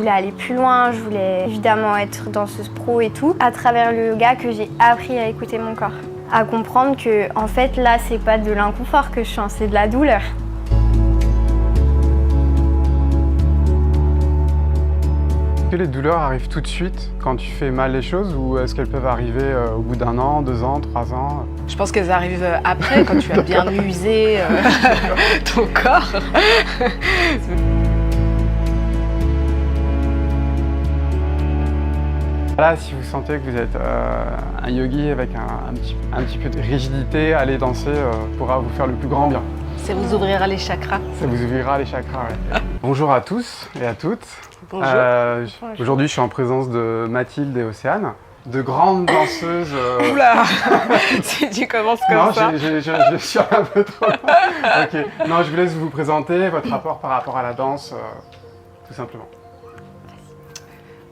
voulais aller plus loin, je voulais évidemment être danseuse pro et tout. À travers le yoga que j'ai appris à écouter mon corps. À comprendre que, en fait, là, c'est pas de l'inconfort que je sens, c'est de la douleur. Est-ce que les douleurs arrivent tout de suite quand tu fais mal les choses ou est-ce qu'elles peuvent arriver au bout d'1 an, 2 ans, 3 ans? Je pense qu'elles arrivent après, quand tu as bien usé ton corps. Là, si vous sentez que vous êtes un yogi avec un petit peu de rigidité, aller danser pourra vous faire le plus grand bien. Ça vous ouvrira les chakras. Ça vous ouvrira les chakras, ouais. Bonjour à tous et à toutes. Bonjour. Aujourd'hui, je suis en présence de Mathilde et Océane, de grandes danseuses. Oula. Si tu commences comme ça. Non, je suis un peu trop. Ok. Non, je vous laisse vous présenter votre rapport par rapport à la danse, tout simplement.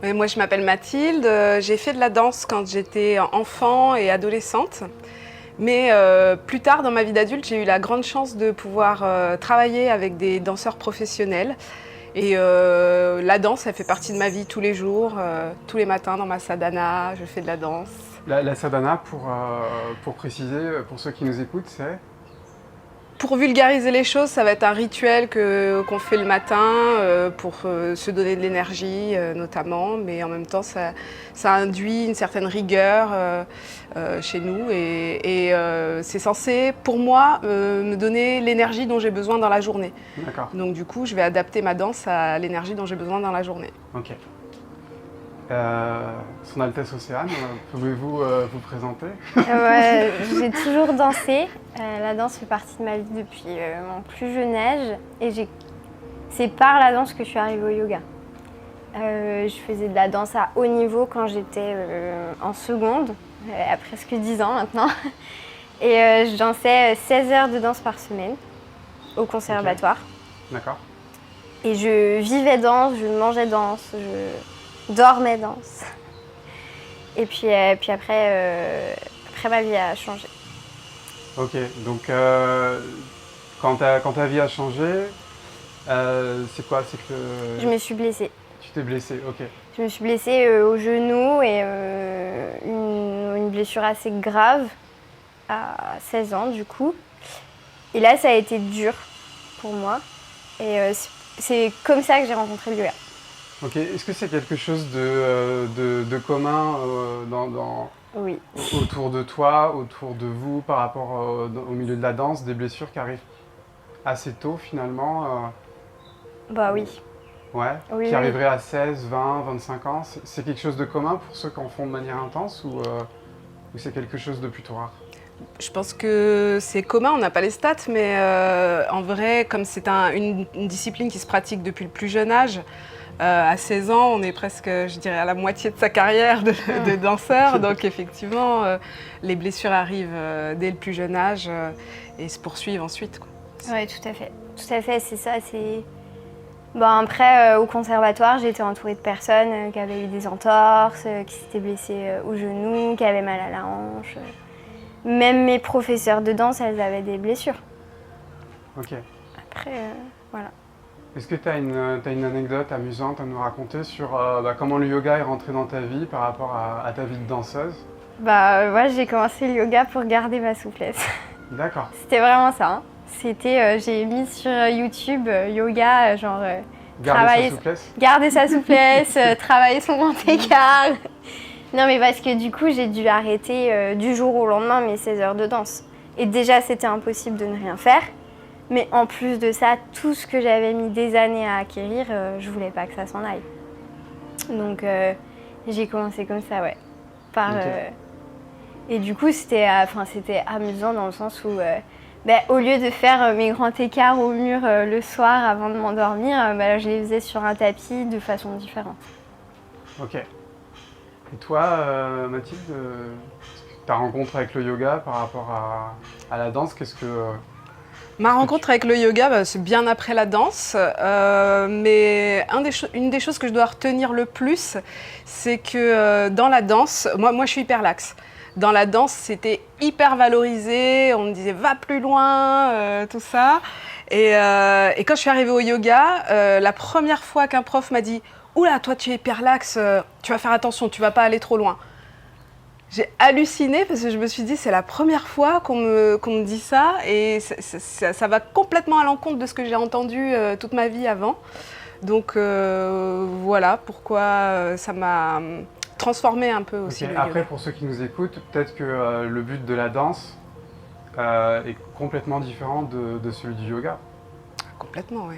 Moi, je m'appelle Mathilde. J'ai fait de la danse quand j'étais enfant et adolescente. Mais plus tard, dans ma vie d'adulte, j'ai eu la grande chance de pouvoir travailler avec des danseurs professionnels. Et la danse, elle fait partie de ma vie tous les jours. Tous les matins, dans ma sadhana, je fais de la danse. La sadhana, pour préciser, pour ceux qui nous écoutent, c'est? Pour vulgariser les choses, ça va être un rituel qu'on fait le matin pour se donner de l'énergie notamment, mais en même temps ça induit une certaine rigueur chez nous et c'est censé, pour moi, me donner l'énergie dont j'ai besoin dans la journée. D'accord. Donc du coup, je vais adapter ma danse à l'énergie dont j'ai besoin dans la journée. Ok. Son Altesse Océane, pouvez-vous vous présenter? J'ai toujours dansé. La danse fait partie de ma vie depuis mon plus jeune âge. Et c'est par la danse que je suis arrivée au yoga. Je faisais de la danse à haut niveau quand j'étais en seconde, à presque 10 ans maintenant. Et je dansais 16 heures de danse par semaine au conservatoire. Okay. D'accord. Et je vivais danse, je mangeais danse, je dormais danse. Et puis après ma vie a changé. Ok, donc quand ta vie a changé, c'est quoi? C'est que Je me suis blessée. Tu t'es blessée, ok. Je me suis blessée au genou et une blessure assez grave à 16 ans du coup. Et là, ça a été dur pour moi. Et c'est comme ça que j'ai rencontré le yoga. Ok, est-ce que c'est quelque chose de commun Oui. autour de toi, autour de vous, par rapport au milieu de la danse, des blessures qui arrivent assez tôt finalement Bah oui. Ouais, Oui, qui oui. arriveraient à 16, 20, 25 ans. C'est quelque chose de commun pour ceux qui en font de manière intense ou c'est quelque chose de plutôt rare? Je pense que c'est commun, on n'a pas les stats, mais en vrai, comme c'est une discipline qui se pratique depuis le plus jeune âge, à 16 ans, on est presque, je dirais, à la moitié de sa carrière de danseur. Donc effectivement, les blessures arrivent dès le plus jeune âge et se poursuivent ensuite, quoi. Oui, tout à fait. Tout à fait, c'est ça. Bon, après, au conservatoire, j'ai été entourée de personnes qui avaient eu des entorses, qui s'étaient blessées au genou, qui avaient mal à la hanche. Même mes professeurs de danse, elles avaient des blessures. Ok. Après, voilà. Est-ce que tu as une anecdote amusante à nous raconter sur comment le yoga est rentré dans ta vie par rapport à ta vie de danseuse? Bah, moi, j'ai commencé le yoga pour garder ma souplesse. D'accord. C'était vraiment ça. Hein. J'ai mis sur YouTube yoga, genre Garder sa souplesse. Garder sa souplesse, travailler son grand écart. Non, mais parce que du coup, j'ai dû arrêter du jour au lendemain mes 16 heures de danse. Et déjà, c'était impossible de ne rien faire. Mais en plus de ça, tout ce que j'avais mis des années à acquérir, je voulais pas que ça s'en aille. Donc, j'ai commencé comme ça, ouais. Okay. Et du coup, c'était amusant dans le sens où, au lieu de faire mes grands écarts au mur le soir avant de m'endormir, je les faisais sur un tapis de façon différente. Ok. Et toi, Mathilde, ta rencontre avec le yoga par rapport à la danse, qu'est-ce que... Ma rencontre avec le yoga, c'est bien après la danse, mais une des choses que je dois retenir le plus, c'est que dans la danse, moi je suis hyper laxe. Dans la danse, c'était hyper valorisé, on me disait va plus loin, tout ça. Et quand je suis arrivée au yoga, la première fois qu'un prof m'a dit oula, toi tu es hyperlaxe, tu vas faire attention, tu vas pas aller trop loin. J'ai halluciné parce que je me suis dit c'est la première fois qu'on me dit ça et ça va complètement à l'encontre de ce que j'ai entendu toute ma vie avant. Donc voilà pourquoi ça m'a transformée un peu aussi. Okay. Après, pour ceux qui nous écoutent, peut-être que le but de la danse est complètement différent de celui du yoga. Complètement, oui.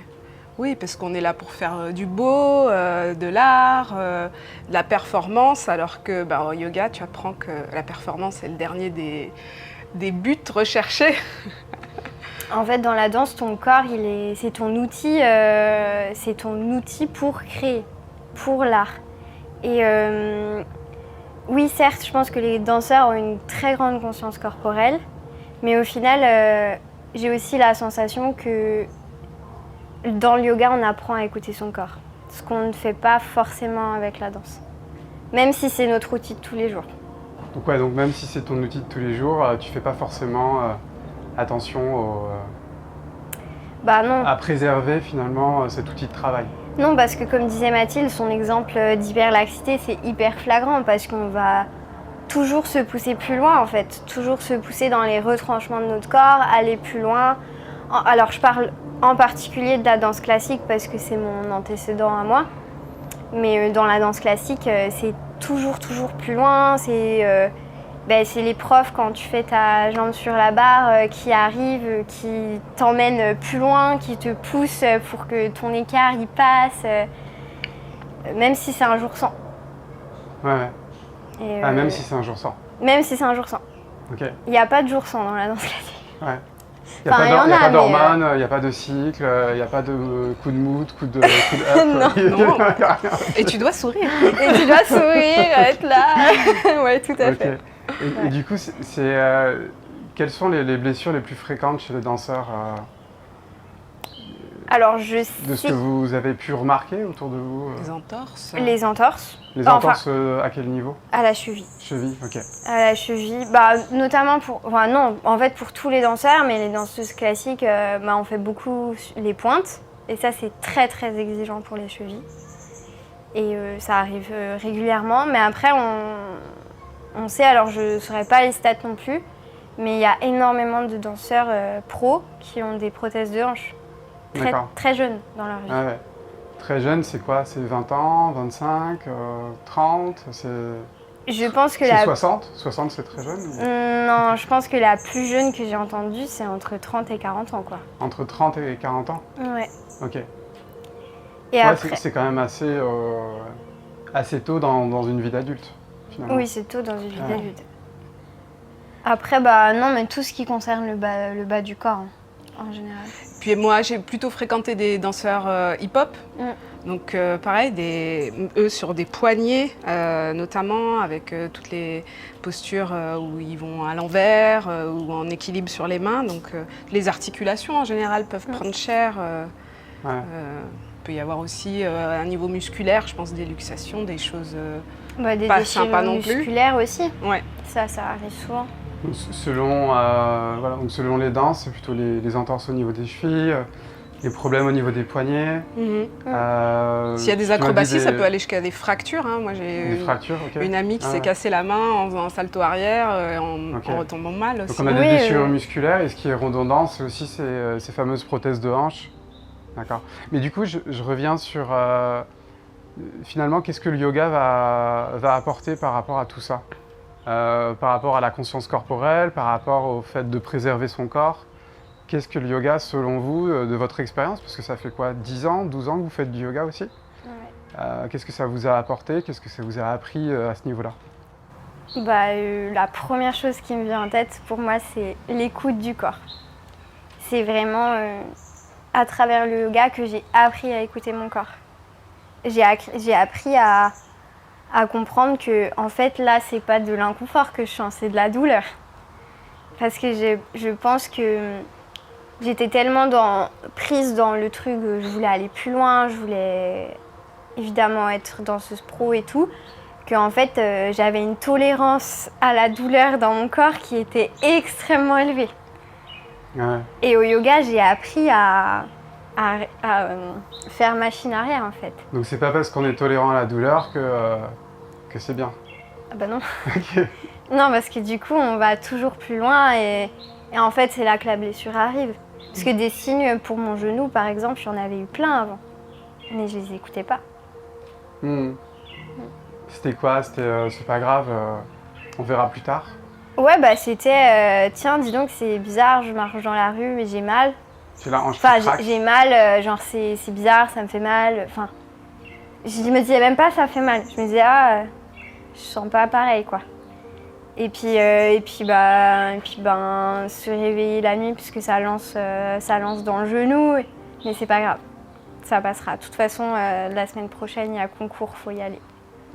Oui, parce qu'on est là pour faire du beau, de l'art, de la performance, alors que au yoga, tu apprends que la performance est le dernier des buts recherchés. En fait, dans la danse, ton corps, c'est ton outil pour créer, pour l'art. Et oui, certes, je pense que les danseurs ont une très grande conscience corporelle, mais au final, j'ai aussi la sensation que dans le yoga, on apprend à écouter son corps, ce qu'on ne fait pas forcément avec la danse, même si c'est notre outil de tous les jours. Donc ouais, donc même si c'est ton outil de tous les jours, tu fais pas forcément attention Non. à préserver finalement cet outil de travail. Non, parce que comme disait Mathilde, son exemple d'hyperlaxité, c'est hyper flagrant parce qu'on va toujours se pousser plus loin en fait, toujours se pousser dans les retranchements de notre corps, aller plus loin. Alors je parle en particulier de la danse classique parce que c'est mon antécédent à moi, mais dans la danse classique, c'est toujours plus loin, c'est les profs quand tu fais ta jambe sur la barre qui arrivent, qui t'emmènent plus loin, qui te poussent pour que ton écart y passe, même si c'est un jour sans. Ouais. Et même si c'est un jour sans. Même si c'est un jour sans. Ok. Il n'y a pas de jour sans dans la danse classique. Ouais. Il n'y a pas d'hormones, il n'y a pas de cycle, il n'y a pas de coup de mood, coup de up. Non. Et tu dois sourire. Et tu dois sourire, être là. Ouais, tout à fait. Et du coup, quelles sont les blessures les plus fréquentes chez les danseurs Alors, de ce que vous avez pu remarquer autour de vous Les entorses. Les entorses. Les entorses à quel niveau? À la cheville. Cheville, ok. À la cheville, notamment pour... Enfin non, en fait pour tous les danseurs, mais les danseuses classiques, on fait beaucoup les pointes. Et ça, c'est très exigeant pour les chevilles. Et ça arrive régulièrement. Mais après, on sait, alors je ne saurais pas les stats non plus, mais il y a énormément de danseurs pros qui ont des prothèses de hanche. Très jeunes dans leur vie. Ah ouais. Très jeune, c'est quoi? C'est 20 ans, 25, 30? Je pense que 60? 60, c'est très jeune? Non, je pense que la plus jeune que j'ai entendue, c'est entre 30 et 40 ans, quoi. Entre 30 et 40 ans? Ouais. Ok. Et après... C'est quand même assez tôt dans une vie d'adulte, finalement. Oui, c'est tôt dans une vie d'adulte. Après, non, mais tout ce qui concerne le bas du corps, en général. Puis moi, j'ai plutôt fréquenté des danseurs hip-hop. Donc pareil, eux sur des poignets, notamment avec toutes les postures où ils vont à l'envers ou en équilibre sur les mains. Donc les articulations en général peuvent prendre cher. Il peut y avoir aussi un niveau musculaire, je pense des luxations, des choses pas sympas non plus. Des musculaires aussi. Ouais. Ça arrive souvent. Donc selon les danses, c'est plutôt les entorses au niveau des chevilles, les problèmes au niveau des poignets. S'il y a des acrobaties, ça peut aller jusqu'à des fractures. Moi, j'ai une amie qui s'est cassé la main en faisant un salto arrière, en retombant mal aussi. Donc on a des blessures musculaires, et ce qui est redondant, c'est aussi ces fameuses prothèses de hanche. D'accord. Mais du coup, je reviens sur finalement, qu'est-ce que le yoga va apporter par rapport à tout ça? Par rapport à la conscience corporelle, par rapport au fait de préserver son corps. Qu'est-ce que le yoga, selon vous, de votre expérience? Parce que ça fait quoi, 10 ans, 12 ans que vous faites du yoga aussi? Qu'est-ce que ça vous a apporté? Qu'est-ce que ça vous a appris à ce niveau-là? La première chose qui me vient en tête, pour moi, c'est l'écoute du corps. C'est vraiment à travers le yoga que j'ai appris à écouter mon corps. J'ai appris à comprendre que, en fait, là, c'est pas de l'inconfort que je sens, c'est de la douleur. Parce que je pense que j'étais tellement prise dans le truc, je voulais aller plus loin, je voulais évidemment être danseuse pro et tout, qu'en fait, j'avais une tolérance à la douleur dans mon corps qui était extrêmement élevée. Et au yoga, j'ai appris à à faire machine arrière en fait. Donc c'est pas parce qu'on est tolérant à la douleur que c'est bien. Ah bah non. Ok. Non, parce que du coup, on va toujours plus loin et en fait, c'est là que la blessure arrive. Parce que des signes pour mon genou, par exemple, j'en avais eu plein avant. Mais je les écoutais pas. C'était quoi? C'était c'est pas grave, on verra plus tard. Ouais, bah c'était tiens, dis donc, c'est bizarre, je marche dans la rue, mais j'ai mal. J'ai la hanche Enfin, qui craque. j'ai mal, genre c'est bizarre, ça me fait mal. Enfin, je me disais même pas ça fait mal. Je me disais, je sens pas pareil, quoi. Et puis se réveiller la nuit puisque ça lance dans le genou, mais c'est pas grave, ça passera. De toute façon, la semaine prochaine, il y a concours, faut y aller.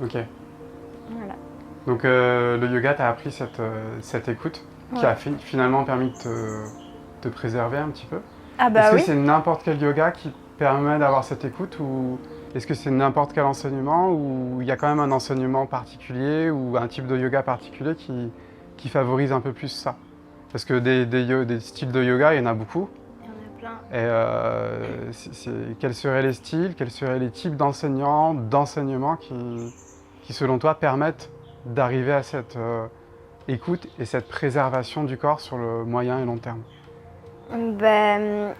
Ok. Voilà. Donc le yoga t'a appris cette écoute qui a finalement permis de te préserver un petit peu. Ah bah Est-ce oui. que c'est n'importe quel yoga qui permet d'avoir cette écoute ou est-ce que c'est n'importe quel enseignement ou il y a quand même un enseignement particulier ou un type de yoga particulier qui favorise un peu plus ça? Parce que des styles de yoga, il y en a beaucoup. Il y en a plein. Et quels seraient les styles, quels seraient les types d'enseignements qui, selon toi, permettent d'arriver à cette écoute et cette préservation du corps sur le moyen et long terme?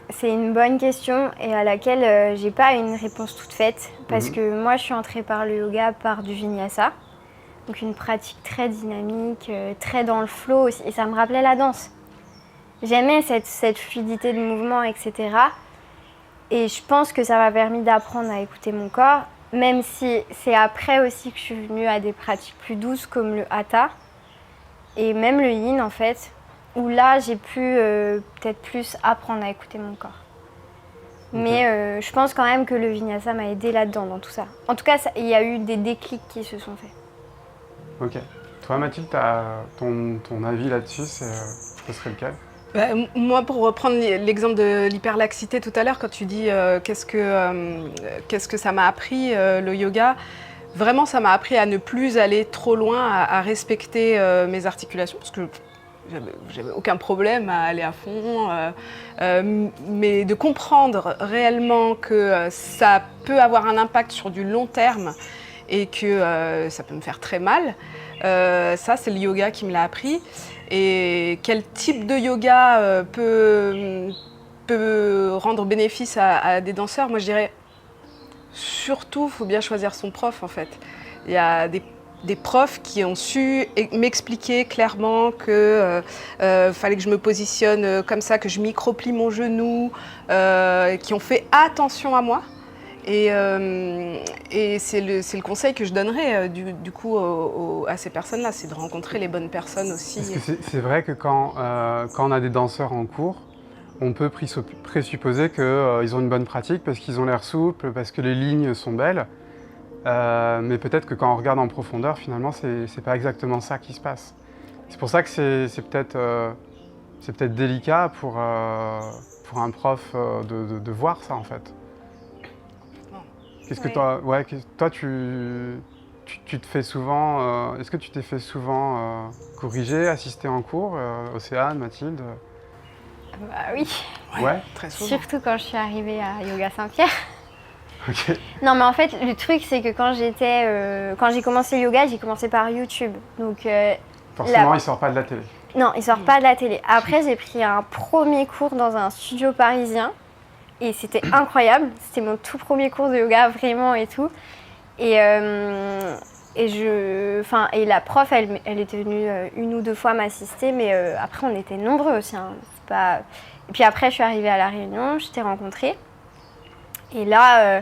C'est une bonne question et à laquelle j'ai pas une réponse toute faite parce que moi je suis entrée par le yoga par du vinyasa, donc une pratique très dynamique, très dans le flow aussi, et ça me rappelait la danse. J'aimais cette fluidité de mouvement, etc. Et je pense que ça m'a permis d'apprendre à écouter mon corps, même si c'est après aussi que je suis venue à des pratiques plus douces comme le hatha et même le yin en fait, où là j'ai pu peut-être plus apprendre à écouter mon corps. Mais je pense quand même que le vinyasa m'a aidée là-dedans, dans tout ça. En tout cas, il y a eu des déclics qui se sont faits. Ok. Toi Mathilde, ton avis là-dessus, ce serait lequel? Moi, pour reprendre l'exemple de l'hyperlaxité tout à l'heure, quand tu dis qu'est-ce que ça m'a appris, le yoga, vraiment ça m'a appris à ne plus aller trop loin, à respecter mes articulations, parce que j'avais aucun problème à aller à fond, mais de comprendre réellement que ça peut avoir un impact sur du long terme et que ça peut me faire très mal, ça c'est le yoga qui me l'a appris. Et quel type de yoga peut rendre bénéfice à des danseurs? Moi je dirais surtout, il faut bien choisir son prof en fait. Il y a des profs qui ont su m'expliquer clairement que fallait que je me positionne comme ça, que je microplie mon genou, qui ont fait attention à moi. Et c'est le conseil que je donnerais du coup à ces personnes-là, c'est de rencontrer les bonnes personnes aussi. Parce que c'est vrai que quand on a des danseurs en cours, on peut présupposer qu'ils ont une bonne pratique parce qu'ils ont l'air souples, parce que les lignes sont belles. Mais peut-être que quand on regarde en profondeur, finalement, c'est pas exactement ça qui se passe. C'est pour ça que c'est peut-être délicat pour un prof de voir ça en fait. Qu'est-ce que toi, tu te fais souvent, est-ce que tu t'es fait souvent corriger, assister en cours, Océane, Mathilde? Bah oui, Ouais. Très souvent. surtout quand je suis arrivée à Yoga Saint-Pierre. Ok. Non mais en fait, le truc c'est que quand j'ai commencé le yoga, j'ai commencé par YouTube. Donc Forcément, il sort pas de la télé. non, il sort pas de la télé. Après, j'ai pris un premier cours dans un studio parisien. Et c'était incroyable, c'était mon tout premier cours de yoga vraiment et tout. Et la prof, elle était venue une ou deux fois m'assister, mais après on était nombreux aussi. Hein. Et puis après je suis arrivée à La Réunion, je t'ai rencontrée. Et là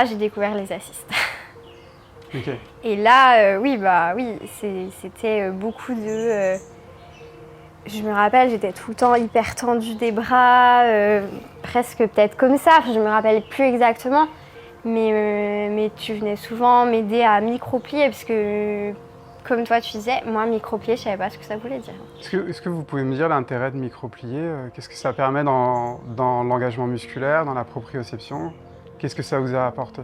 j'ai découvert les assistes. Ok. Et là, c'était beaucoup de... Je me rappelle, j'étais tout le temps hyper tendue des bras, presque peut-être comme ça, je me rappelle plus exactement. Mais tu venais souvent m'aider à micro-plier parce que, comme toi tu disais, moi micro-plier, je savais pas ce que ça voulait dire. Est-ce que vous pouvez me dire l'intérêt de micro-plier? Qu'est-ce que ça permet dans l'engagement musculaire, dans la proprioception? Qu'est-ce que ça vous a apporté?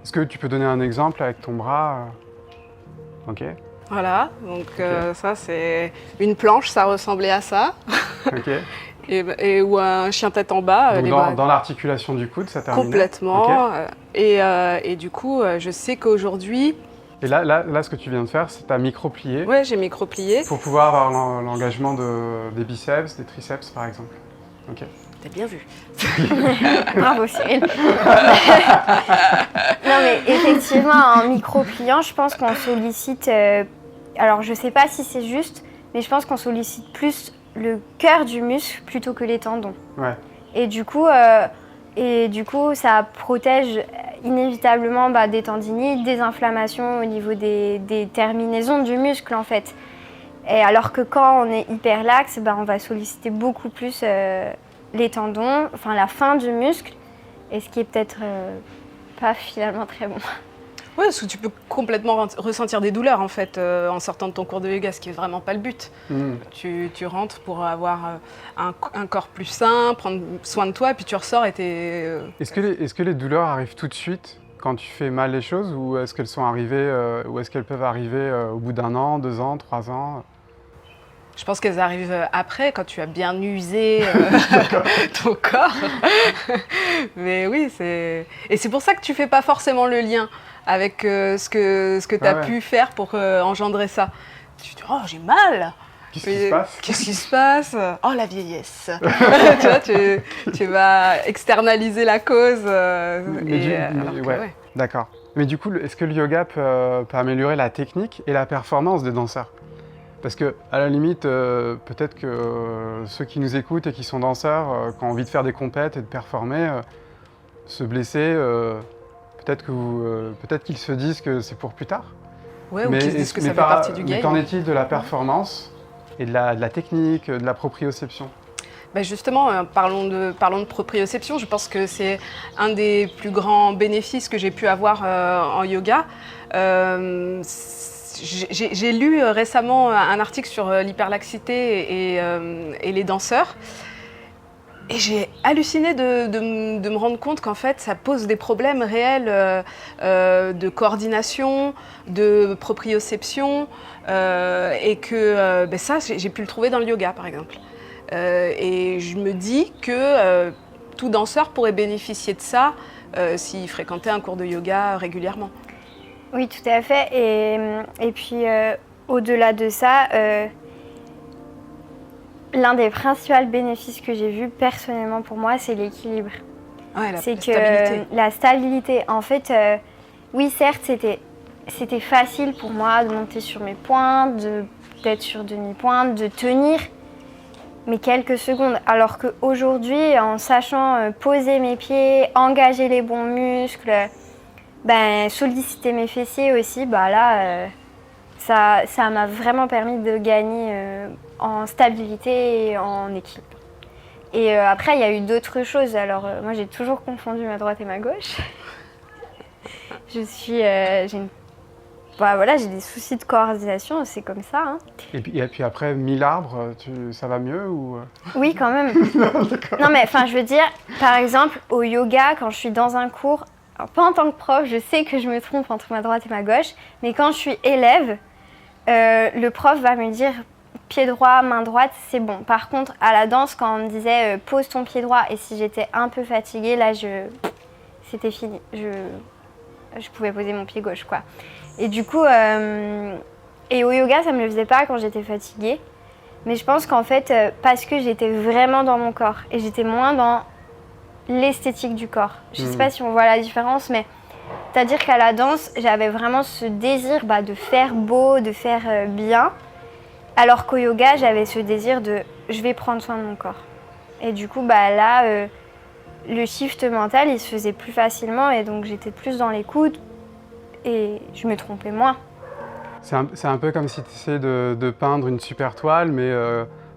Est-ce que tu peux donner un exemple avec ton bras? Ok. Voilà, donc ça c'est une planche, ça ressemblait à ça. Ok. ou un chien tête en bas. Donc dans l'articulation du coude, ça termine. Complètement. Okay. Et du coup, je sais qu'aujourd'hui... Et là, ce que tu viens de faire, c'est ta micro-plié. Oui, j'ai micro-plié. Pour pouvoir avoir l'engagement des biceps, des triceps, par exemple. Ok. T'as bien vu. Bravo Cyril. Non mais effectivement, en micro-pliant, je pense qu'on sollicite... alors je sais pas si c'est juste, mais je pense qu'on sollicite plus le cœur du muscle plutôt que les tendons. Ouais. Et du coup, ça protège inévitablement des tendinites, des inflammations au niveau des terminaisons du muscle en fait. Et alors que quand on est hyper laxe, on va solliciter beaucoup plus les tendons, enfin la fin du muscle, et ce qui est peut-être pas finalement très bon. Oui, parce que tu peux complètement ressentir des douleurs en fait en sortant de ton cours de yoga, ce qui est vraiment pas le but. Tu rentres pour avoir un corps plus sain, prendre soin de toi, et puis tu ressors et t'es... Est-ce que les douleurs arrivent tout de suite quand tu fais mal les choses, ou est-ce qu'elles sont arrivées, ou est-ce qu'elles peuvent arriver au bout d'1 an, 2 ans, 3 ans? Je pense qu'elles arrivent après, quand tu as bien usé ton corps. Mais oui, et c'est pour ça que tu fais pas forcément le lien avec ce que tu as pu faire pour engendrer ça. Tu te dis, oh, j'ai mal. Qu'est-ce qui se passe? Qu'est-ce qui se passe? Oh, la vieillesse. Tu vois, tu vas externaliser la cause. D'accord. Mais du coup, est-ce que le yoga peut améliorer la technique et la performance des danseurs? Parce que, à la limite, peut-être que ceux qui nous écoutent et qui sont danseurs, qui ont envie de faire des compètes et de performer, se blesser, peut-être qu'ils se disent que c'est pour plus tard. Ouais, ou qu'ils se disent que ça fait partie du game. Mais qu'en est-il de la performance et de la technique, de la proprioception? Justement, parlons de proprioception. Je pense que c'est un des plus grands bénéfices que j'ai pu avoir en yoga. J'ai lu récemment un article sur l'hyperlaxité et les danseurs. Et j'ai halluciné de me rendre compte qu'en fait, ça pose des problèmes réels de coordination, de proprioception, et que ça, j'ai pu le trouver dans le yoga, par exemple. Et je me dis que tout danseur pourrait bénéficier de ça s'il fréquentait un cours de yoga régulièrement. Oui, tout à fait. Et puis, au-delà de ça, l'un des principaux bénéfices que j'ai vus personnellement pour moi, c'est l'équilibre. Ouais, la stabilité. La stabilité. En fait, oui, certes, c'était facile pour moi de monter sur mes pointes, d'être sur demi-pointe, de tenir, mais quelques secondes. Alors qu'aujourd'hui, en sachant poser mes pieds, engager les bons muscles, solliciter mes fessiers aussi, ça m'a vraiment permis de gagner en stabilité et en équilibre. Et après, il y a eu d'autres choses. Alors, moi, j'ai toujours confondu ma droite et ma gauche. j'ai des soucis de coordination, c'est comme ça. Hein. Et puis après, 1000 arbres, ça va mieux ou... Oui, quand même. Non, mais je veux dire, par exemple, au yoga, quand je suis dans un cours, alors, pas en tant que prof, je sais que je me trompe entre ma droite et ma gauche, mais quand je suis élève, le prof va me dire pied droit, main droite, c'est bon. Par contre, à la danse, quand on me disait pose ton pied droit, et si j'étais un peu fatiguée, là, c'était fini. Je pouvais poser mon pied gauche, quoi. Et du coup, et au yoga, ça me le faisait pas quand j'étais fatiguée. Mais je pense qu'en fait, parce que j'étais vraiment dans mon corps et j'étais moins dans l'esthétique du corps. Je sais pas si on voit la différence, mais c'est-à-dire qu'à la danse, j'avais vraiment ce désir de faire beau, de faire bien, alors qu'au yoga, j'avais ce désir de je vais prendre soin de mon corps. Et du coup, là, le shift mental, il se faisait plus facilement et donc j'étais plus dans l'écoute et je me trompais moins. C'est un peu comme si tu essayais de peindre une super toile, mais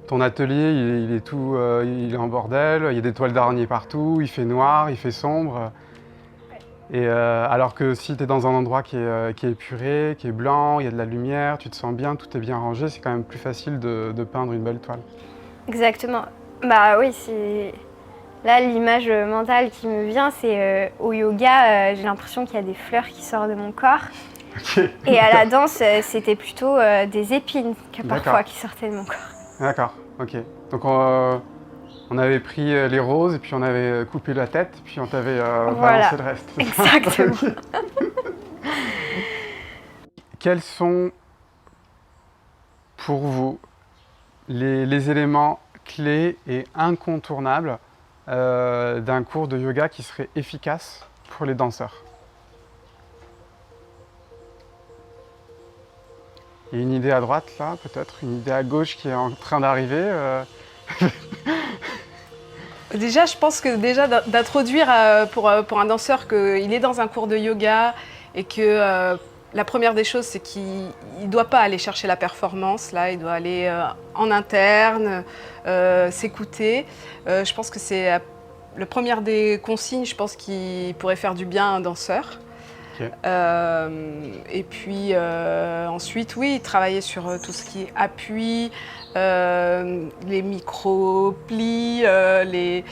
ton atelier, il est en bordel, il y a des toiles d'araignée partout, il fait noir, il fait sombre. Et alors que si tu es dans un endroit qui est épuré, qui est blanc, il y a de la lumière, tu te sens bien, tout est bien rangé, c'est quand même plus facile de peindre une belle toile. Exactement. Oui, c'est... Là, l'image mentale qui me vient, c'est au yoga, j'ai l'impression qu'il y a des fleurs qui sortent de mon corps. Okay. Et à la danse, c'était plutôt des épines parfois qui sortaient de mon corps. D'accord, ok. Donc on avait pris les roses et puis on avait coupé la tête, puis on t'avait Voilà. balancé le reste. Exactement. Quels sont pour vous les éléments clés et incontournables d'un cours de yoga qui serait efficace pour les danseurs? Il y a une idée à droite là, peut-être, une idée à gauche qui est en train d'arriver. Déjà, je pense que d'introduire pour un danseur qu'il est dans un cours de yoga et que la première des choses, c'est qu'il ne doit pas aller chercher la performance, là, il doit aller en interne, s'écouter. Je pense que c'est la première des consignes, je pense, qui pourrait faire du bien à un danseur. Ok. Et puis ensuite, oui, travailler sur tout ce qui est appui, les micro-plis, la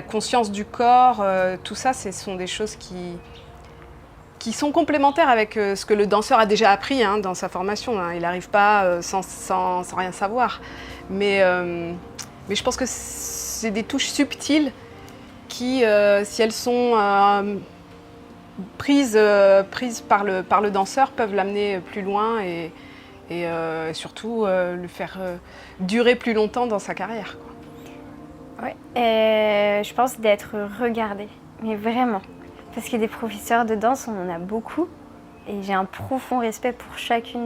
conscience du corps, tout ça, ce sont des choses qui sont complémentaires avec ce que le danseur a déjà appris dans sa formation. Il n'arrive pas sans rien savoir. Mais je pense que c'est des touches subtiles qui, si elles sont prises par le danseur, peuvent l'amener plus loin et surtout le faire durer plus longtemps dans sa carrière, quoi. Ouais. Et je pense d'être regardée, mais vraiment. Parce que des professeurs de danse, on en a beaucoup. Et j'ai un profond respect pour chaque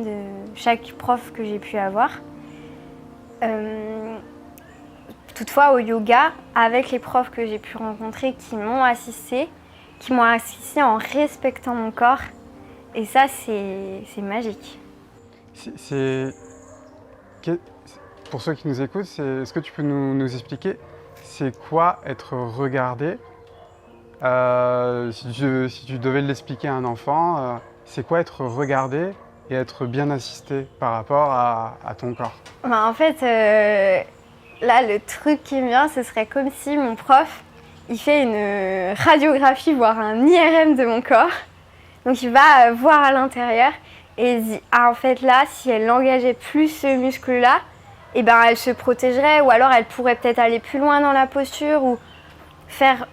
prof que j'ai pu avoir. Toutefois, au yoga, avec les profs que j'ai pu rencontrer qui m'ont assistée en respectant mon corps. Et ça, c'est magique. Pour ceux qui nous écoutent, est-ce que tu peux nous expliquer c'est quoi être regardé? Si tu devais l'expliquer à un enfant, c'est quoi être regardé et être bien assisté par rapport à ton corps? En fait, là, le truc qui me vient, ce serait comme si mon prof, il fait une radiographie, voire un IRM de mon corps. Donc il va voir à l'intérieur et il dit « Ah, en fait, là, si elle engageait plus ce muscle-là, eh ben, elle se protégerait ou alors elle pourrait peut-être aller plus loin dans la posture ou faire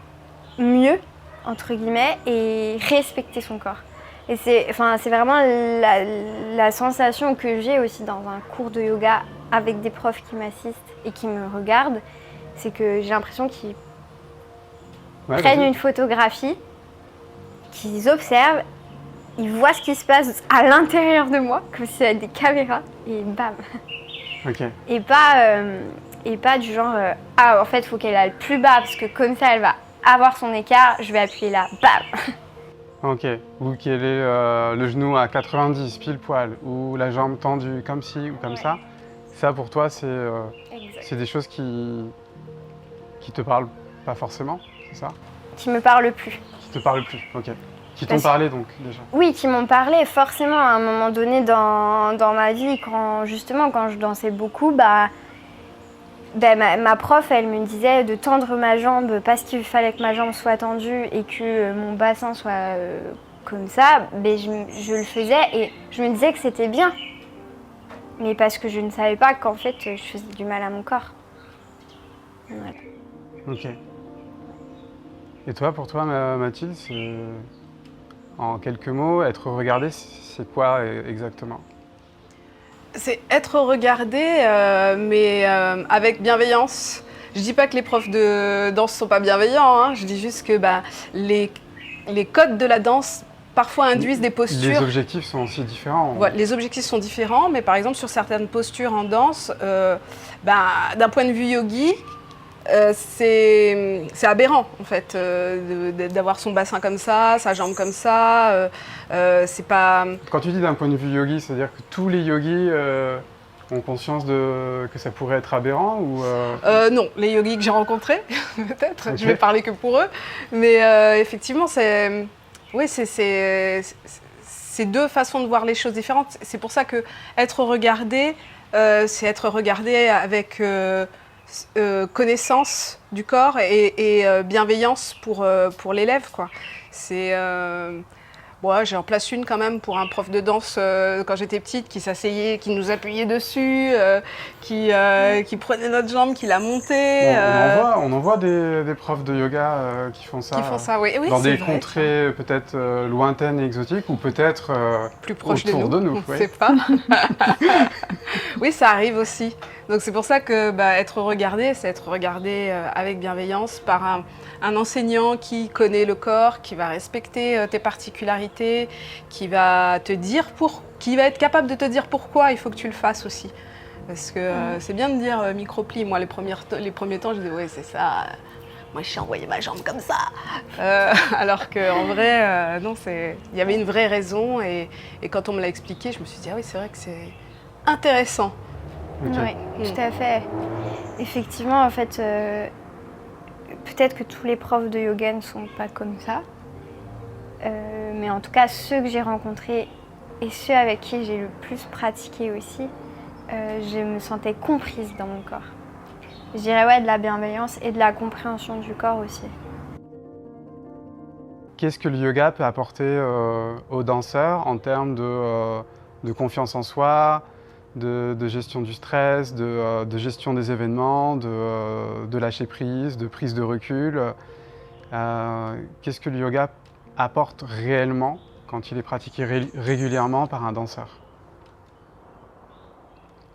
mieux, entre guillemets, et respecter son corps. » Et c'est vraiment la sensation que j'ai aussi dans un cours de yoga avec des profs qui m'assistent et qui me regardent, c'est que j'ai l'impression qu'ils prennent une photographie, qu'ils observent, ils voient ce qui se passe à l'intérieur de moi, comme s'il y avait des caméras, et bam. Okay. Et pas du genre, ah en fait il faut qu'elle aille plus bas, parce que comme ça elle va avoir son écart, je vais appuyer là, bam. Ok, ou qu'elle ait le genou à 90 pile poil, ou la jambe tendue comme ci ou comme ça. Ça pour toi c'est des choses qui te parlent pas forcément, c'est ça? Qui me parlent plus. Qui te parlent plus, ok. Qui t'ont parlé donc déjà? Oui, qui m'ont parlé forcément à un moment donné dans ma vie, quand je dansais beaucoup, ma prof elle me disait de tendre ma jambe parce qu'il fallait que ma jambe soit tendue et que mon bassin soit comme ça, je le faisais et je me disais que c'était bien. Mais parce que je ne savais pas qu'en fait je faisais du mal à mon corps. Voilà. Ok. Et toi, pour toi, Mathilde, en quelques mots, être regardée, c'est quoi exactement? C'est être regardé, mais avec bienveillance. Je dis pas que les profs de danse sont pas bienveillants, je dis juste que les codes de la danse parfois induisent des postures. Les objectifs sont aussi différents. Ouais, les objectifs sont différents, mais par exemple sur certaines postures en danse, d'un point de vue yogi, c'est aberrant en fait d'avoir son bassin comme ça, sa jambe comme ça. C'est pas. Quand tu dis d'un point de vue yogi, c'est-à-dire que tous les yogis ont conscience que ça pourrait être aberrant ou Non, les yogis que j'ai rencontrés, peut-être. Okay. Je vais parler que pour eux, mais effectivement, c'est deux façons de voir les choses différentes. C'est pour ça que être regardé, c'est être regardé avec connaissance du corps et bienveillance pour l'élève, quoi. C'est Bon, j'ai en place une quand même pour un prof de danse quand j'étais petite qui s'asseyait, qui nous appuyait dessus, qui prenait notre jambe, qui la montait. On en voit des profs de yoga qui font ça. Qui font ça, oui. Oui, dans c'est des vrai, contrées peut-être lointaines et exotiques ou peut-être plus proche autour de nous. On ne sait pas. Oui, ça arrive aussi. Donc c'est pour ça que être regardé, c'est être regardé avec bienveillance par un enseignant qui connaît le corps, qui va respecter tes particularités, qui va être capable de te dire pourquoi il faut que tu le fasses aussi. Parce que c'est bien de dire micro-pli. Moi, les premiers temps, je disais ouais, c'est ça. Moi, je suis envoyé ma jambe comme ça. Alors qu'en vrai, non, il y avait une vraie raison. Et quand on me l'a expliqué, je me suis dit ah oui, c'est vrai que c'est intéressant. Okay. Oui, tout à fait. Effectivement, en fait, peut-être que tous les profs de yoga ne sont pas comme ça. Mais en tout cas, ceux que j'ai rencontrés et ceux avec qui j'ai le plus pratiqué aussi, je me sentais comprise dans mon corps. Je dirais de la bienveillance et de la compréhension du corps aussi. Qu'est-ce que le yoga peut apporter aux danseurs en termes de confiance en soi, de gestion du stress, de gestion des événements, de lâcher prise, de prise de recul? Qu'est-ce que le yoga apporte réellement quand il est pratiqué régulièrement par un danseur?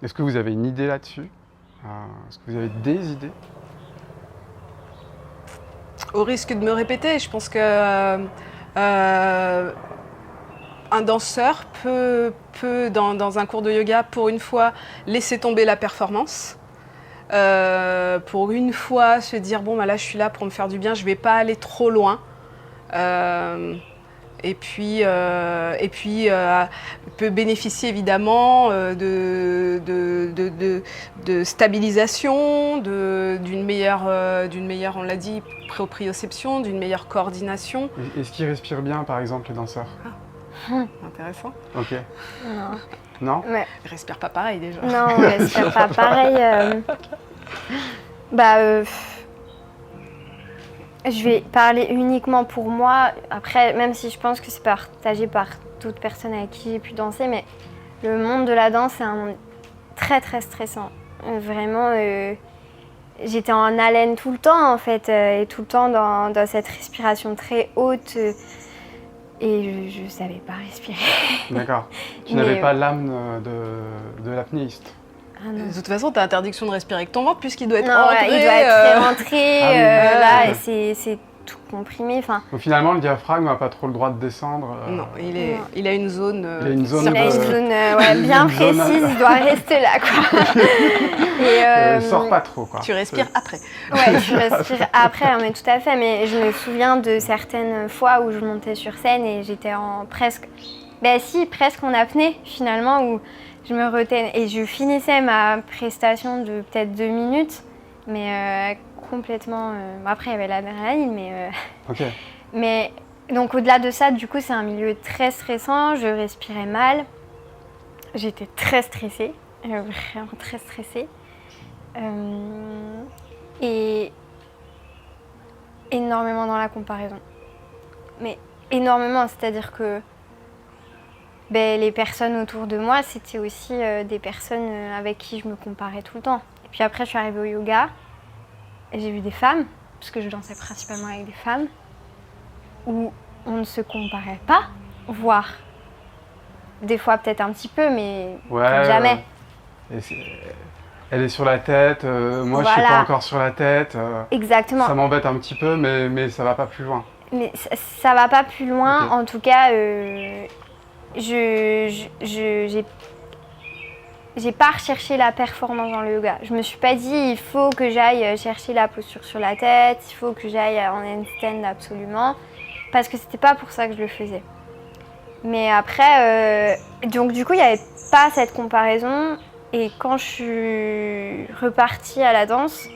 Est-ce que vous avez une idée là-dessus? Est-ce que vous avez des idées? Au risque de me répéter, je pense que un danseur peut dans un cours de yoga, pour une fois, laisser tomber la performance. Pour une fois, se dire bon, là, je suis là pour me faire du bien, je ne vais pas aller trop loin. Et puis peut bénéficier évidemment de stabilisation, d'une meilleure, on l'a dit, proprioception, d'une meilleure coordination. Est-ce qu'ils respirent bien, par exemple, les danseurs? Intéressant. Ok. Non. Non? Mais, Ils respirent pas pareil déjà. non, on respire pas pareil. Je vais parler uniquement pour moi. Après, même si je pense que c'est partagé par d'autres personnes avec qui j'ai pu danser, mais le monde de la danse, c'est un monde très très stressant. Vraiment, j'étais en haleine tout le temps en fait, et tout le temps dans cette respiration très haute. Et je savais pas respirer. D'accord. Tu n'avais pas l'âme de l'apnéiste. Ah non. De toute façon, tu as interdiction de respirer avec ton ventre puisqu'il doit être Non, rentré. il doit être rentré, Ah oui. là, Ouais. et c'est tout comprimé. Enfin, Donc finalement, le diaphragme n'a pas trop le droit de descendre. Non, il a une zone. Il a une zone il a une de- zone bien une zone- précise, il doit rester là, quoi. Et, sort pas trop, quoi. Tu respires après. Ouais, tu respires après, mais tout à fait. Mais je me souviens de certaines fois où je montais sur scène et j'étais presque en apnée finalement, où je me retenais et je finissais ma prestation de peut-être 2 minutes, mais complètement. Après, il y avait l'adrénaline, mais. Ok. Mais donc au-delà de ça, du coup, c'est un milieu très stressant. Je respirais mal. J'étais très stressée, vraiment très stressée. Et énormément dans la comparaison. Mais énormément, c'est-à-dire que les personnes autour de moi, c'était aussi des personnes avec qui je me comparais tout le temps. Et puis après, je suis arrivée au yoga et j'ai vu des femmes, parce que je dansais principalement avec des femmes, où on ne se comparait pas, voire des fois peut-être un petit peu, mais comme jamais. Et elle est sur la tête, moi je Voilà. suis pas encore sur la tête. Exactement. Ça m'embête un petit peu, mais ça va pas plus loin. Mais ça va pas plus loin. Ok. En tout cas, j'ai pas recherché la performance dans le yoga. Je me suis pas dit il faut que j'aille chercher la posture sur la tête, il faut que j'aille en handstand absolument, parce que c'était pas pour ça que je le faisais. Mais après, donc du coup, il n'y avait pas cette comparaison. Et quand je suis repartie à la danse,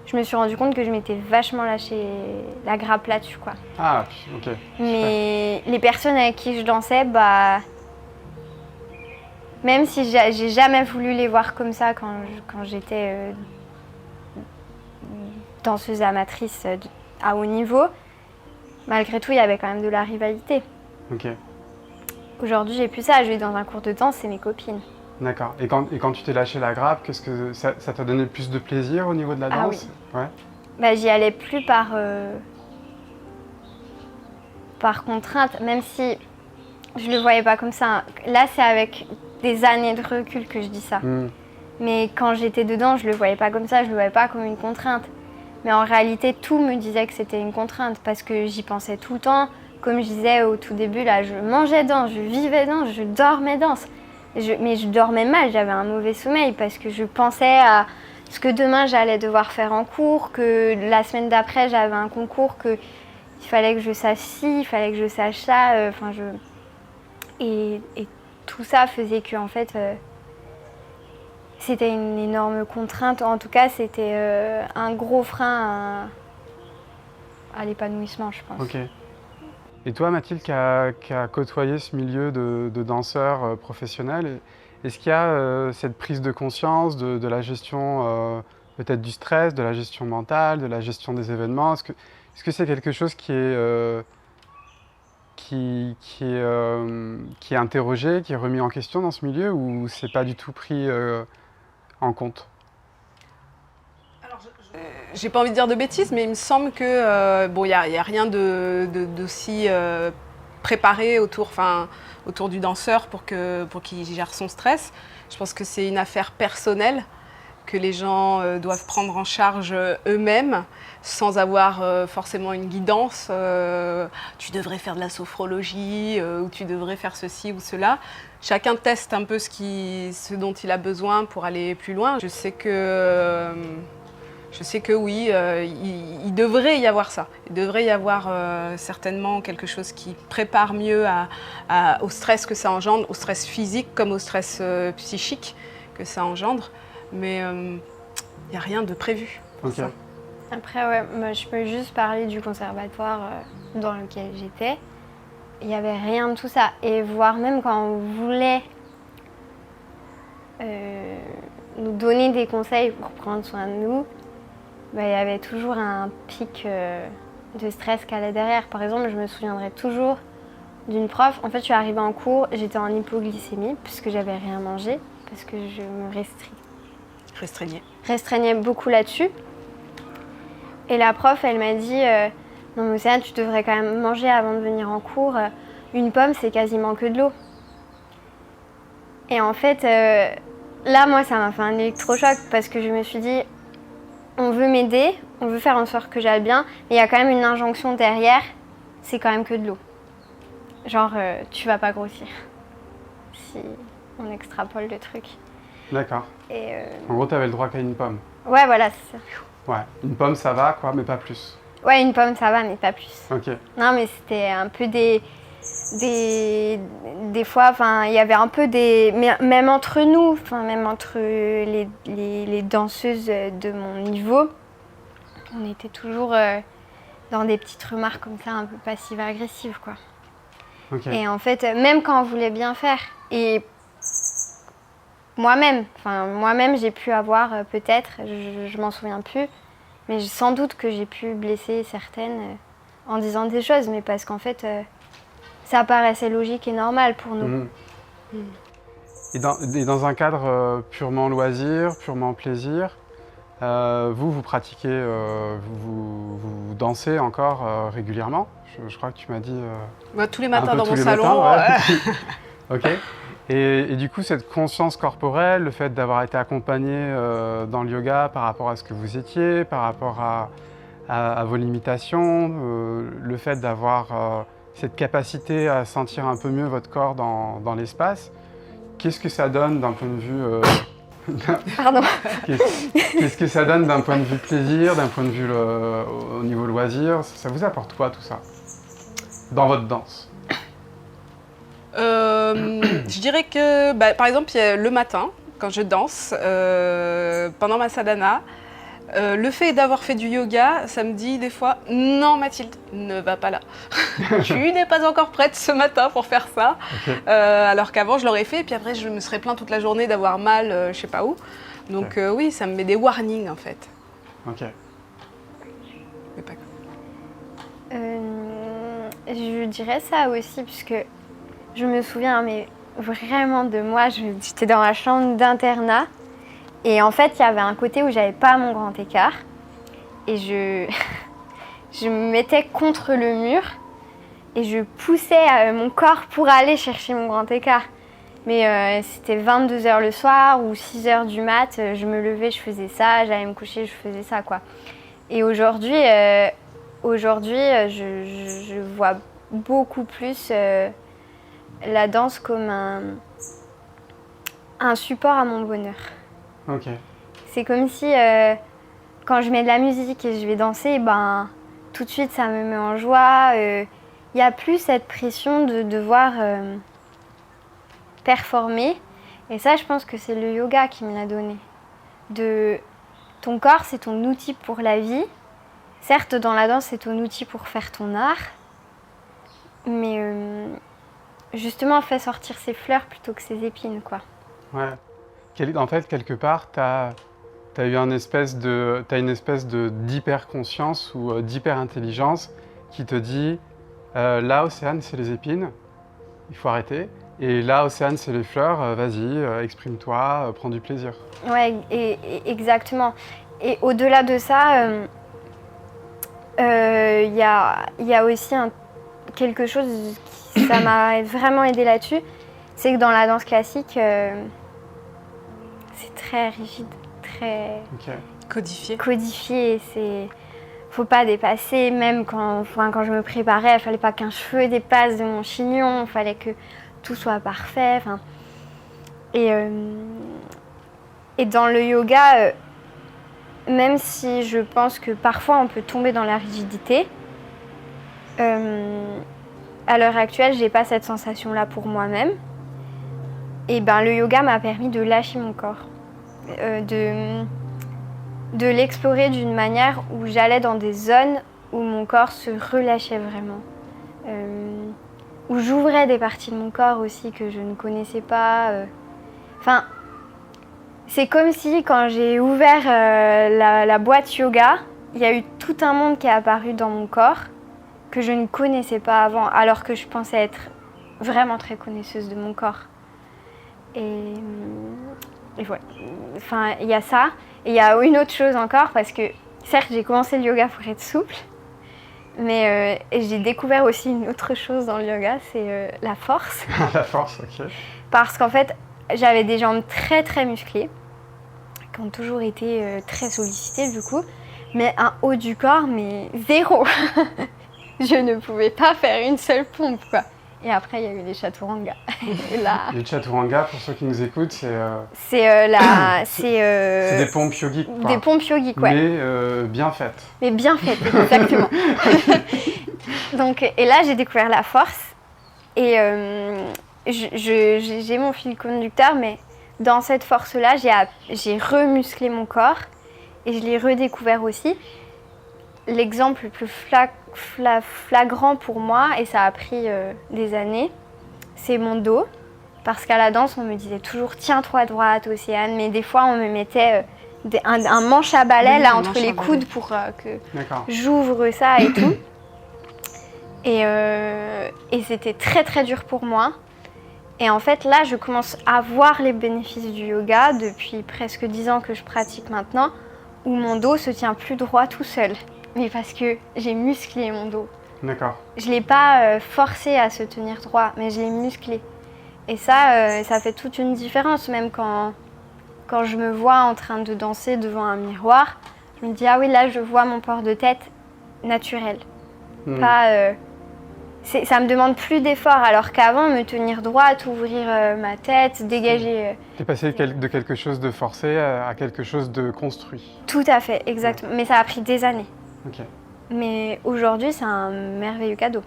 je me suis rendu compte que je m'étais vachement lâché la grappe là-dessus, quoi. Ah, ok. Mais les personnes avec qui je dansais, même si j'ai jamais voulu les voir comme ça quand j'étais danseuse amatrice à haut niveau, malgré tout, il y avait quand même de la rivalité. Ok, Aujourd'hui, j'ai plus ça. Je vais dans un cours de danse, c'est mes copines. d'accord. Et quand tu t'es lâché la grappe, qu'est-ce que ça t'a donné plus de plaisir au niveau de la Ah danse? Ouais. Bah, j'y allais plus par contrainte, même si je le voyais pas comme ça. Là, c'est avec des années de recul que je dis ça. Hmm. Mais quand j'étais dedans, je le voyais pas comme ça, je le voyais pas comme une contrainte. Mais en réalité, tout me disait que c'était une contrainte parce que j'y pensais tout le temps. Comme je disais au tout début, là, je mangeais danse, je vivais danse, je dormais danse. Mais je dormais mal, j'avais un mauvais sommeil parce que je pensais à ce que demain j'allais devoir faire en cours, que la semaine d'après j'avais un concours, qu'il fallait que je sache ci, il fallait que je sache ça. Et tout ça faisait que en fait, c'était une énorme contrainte. En tout cas, c'était un gros frein à l'épanouissement, je pense. Ok. Et toi, Mathilde, qui a côtoyé ce milieu de danseurs professionnels, est-ce qu'il y a cette prise de conscience de la gestion peut-être du stress, de la gestion mentale, de la gestion des événements? Est-ce que c'est quelque chose qui est interrogé, qui est remis en question dans ce milieu, ou c'est pas du tout pris en compte? J'ai pas envie de dire de bêtises, mais il me semble que bon, y a rien d'aussi préparé autour du danseur pour qu'il gère son stress. Je pense que c'est une affaire personnelle que les gens doivent prendre en charge eux-mêmes, sans avoir forcément une guidance. Tu devrais faire de la sophrologie, ou tu devrais faire ceci ou cela. Chacun teste un peu ce dont il a besoin pour aller plus loin. Je sais que oui, il devrait y avoir ça. Il devrait y avoir certainement quelque chose qui prépare mieux au stress que ça engendre, au stress physique comme au stress psychique que ça engendre. Mais il n'y a rien de prévu pour ça. Après, ouais, moi, je peux juste parler du conservatoire dans lequel j'étais. Il n'y avait rien de tout ça. Et voire même quand on voulait nous donner des conseils pour prendre soin de nous, bah, il y avait toujours un pic de stress qui allait derrière. Par exemple, je me souviendrai toujours d'une prof. En fait, je suis arrivée en cours, j'étais en hypoglycémie puisque j'avais rien mangé, parce que je me restreignais beaucoup là-dessus. Et la prof, elle m'a dit non mais Océane, tu devrais quand même manger avant de venir en cours. Une pomme, c'est quasiment que de l'eau. Et en fait, là, moi, ça m'a fait un électrochoc parce que je me suis dit, on veut m'aider, on veut faire en sorte que j'aille bien, mais il y a quand même une injonction derrière, c'est quand même que de l'eau. Genre, tu vas pas grossir, si on extrapole le truc. D'accord. Et En gros, tu avais le droit qu'à une pomme. ouais, voilà, c'est ça. Ouais, une pomme ça va, quoi, mais pas plus. Ouais, une pomme, ça va, mais pas plus. Ok. Non, mais c'était un peu des fois, enfin, il y avait un peu même entre nous, enfin, même entre les danseuses de mon niveau, on était toujours dans des petites remarques comme ça, un peu passives-agressives, quoi. Okay. Et en fait, même quand on voulait bien faire, et moi-même, j'ai pu avoir peut-être, je m'en souviens plus, mais sans doute que j'ai pu blesser certaines en disant des choses, mais parce qu'en fait, ça paraissait logique et normal pour nous. Mmh. Et dans un cadre purement loisir, purement plaisir, vous pratiquez, vous dansez encore régulièrement? Je crois que tu m'as dit... tous les matins dans mon salon. Ouais. Ok. Et du coup, cette conscience corporelle, le fait d'avoir été accompagné dans le yoga par rapport à ce que vous étiez, par rapport à vos limitations, le fait d'avoir cette capacité à sentir un peu mieux votre corps dans l'espace, qu'est-ce que ça donne d'un point de vue... Pardon. Qu'est-ce que ça donne d'un point de vue plaisir, d'un point de vue au niveau loisir? Ça vous apporte quoi tout ça dans votre danse? Je dirais que, par exemple, le matin, quand je danse, pendant ma sadhana, le fait d'avoir fait du yoga, ça me dit des fois « Non Mathilde, ne va pas là. Tu n'es pas encore prête ce matin pour faire ça. Okay. » Alors qu'avant, je l'aurais fait, et puis après, je me serais plaint toute la journée d'avoir mal, je sais pas où. Donc okay. Oui, ça me met des warnings en fait. Ok. Mais pas Je dirais ça aussi, puisque je me souviens, mais vraiment de moi, j'étais dans ma chambre d'internat. Et en fait, il y avait un côté où j'avais pas mon grand écart. Et je me mettais contre le mur et je poussais mon corps pour aller chercher mon grand écart. Mais c'était 22h le soir ou 6h du mat, je me levais, je faisais ça, j'allais me coucher, je faisais ça, quoi. Et aujourd'hui, je vois beaucoup plus la danse comme un support à mon bonheur. Ok. C'est comme si quand je mets de la musique et je vais danser, ben, tout de suite ça me met en joie. Il n'y a plus cette pression de devoir performer. Et ça, je pense que c'est le yoga qui me l'a donné. Ton corps, c'est ton outil pour la vie. Certes, dans la danse, c'est ton outil pour faire ton art. Mais justement, fais sortir ses fleurs plutôt que ses épines, quoi. Ouais. En fait, quelque part, t'as une espèce d'hyper-conscience ou d'hyper-intelligence qui te dit là, Océane, c'est les épines, il faut arrêter. Et là, Océane, c'est les fleurs, vas-y, exprime-toi, prends du plaisir. Ouais, exactement. Et au-delà de ça, il y a aussi quelque chose ça m'a vraiment aidé là-dessus, c'est que dans la danse classique, c'est très rigide, très codifié. Faut pas dépasser, même quand je me préparais, il fallait pas qu'un cheveu dépasse de mon chignon, il fallait que tout soit parfait. Et dans le yoga, même si je pense que parfois on peut tomber dans la rigidité, à l'heure actuelle, j'ai pas cette sensation-là pour moi-même. Et ben, le yoga m'a permis de lâcher mon corps, de l'explorer d'une manière où j'allais dans des zones où mon corps se relâchait vraiment, où j'ouvrais des parties de mon corps aussi que je ne connaissais pas. Enfin, c'est comme si quand j'ai ouvert la boîte yoga, il y a eu tout un monde qui est apparu dans mon corps que je ne connaissais pas avant, alors que je pensais être vraiment très connaisseuse de mon corps. Et voilà. Enfin, il y a ça. Et il y a une autre chose encore, parce que certes, j'ai commencé le yoga pour être souple, mais j'ai découvert aussi une autre chose dans le yoga, c'est la force. La force, ok. Parce qu'en fait, j'avais des jambes très très musclées, qui ont toujours été très sollicitées du coup, mais un haut du corps, mais zéro. Je ne pouvais pas faire une seule pompe, quoi. Et après, il y a eu les chaturanga. Les chaturanga, pour ceux qui nous écoutent, c'est des pompes yogiques, quoi. Des pompes yogiques, ouais. Mais bien faites. Mais bien faites, exactement. Donc, et là, j'ai découvert la force. Et j'ai mon fil conducteur, mais dans cette force-là, j'ai remusclé mon corps. Et je l'ai redécouvert aussi. L'exemple le plus flagrant pour moi, et ça a pris des années, c'est mon dos. Parce qu'à la danse, on me disait toujours « tiens-toi droite, Océane », mais des fois, on me mettait un manche à balai là, entre les coudes pour que j'ouvre ça et tout. Et c'était très très dur pour moi. Et en fait, là, je commence à voir les bénéfices du yoga depuis presque 10 ans que je pratique maintenant, où mon dos se tient plus droit tout seul. Mais parce que j'ai musclé mon dos. D'accord. Je ne l'ai pas forcé à se tenir droit, mais je l'ai musclé. Et ça, ça fait toute une différence, même quand je me vois en train de danser devant un miroir, je me dis, ah oui, là, je vois mon port de tête naturel. Pas, ça me demande plus d'effort, alors qu'avant, me tenir droite, ouvrir ma tête, dégager... T'es passé de quelque chose de forcé à quelque chose de construit. Tout à fait, exactement. Mais ça a pris des années. Ok. Mais aujourd'hui, c'est un merveilleux cadeau.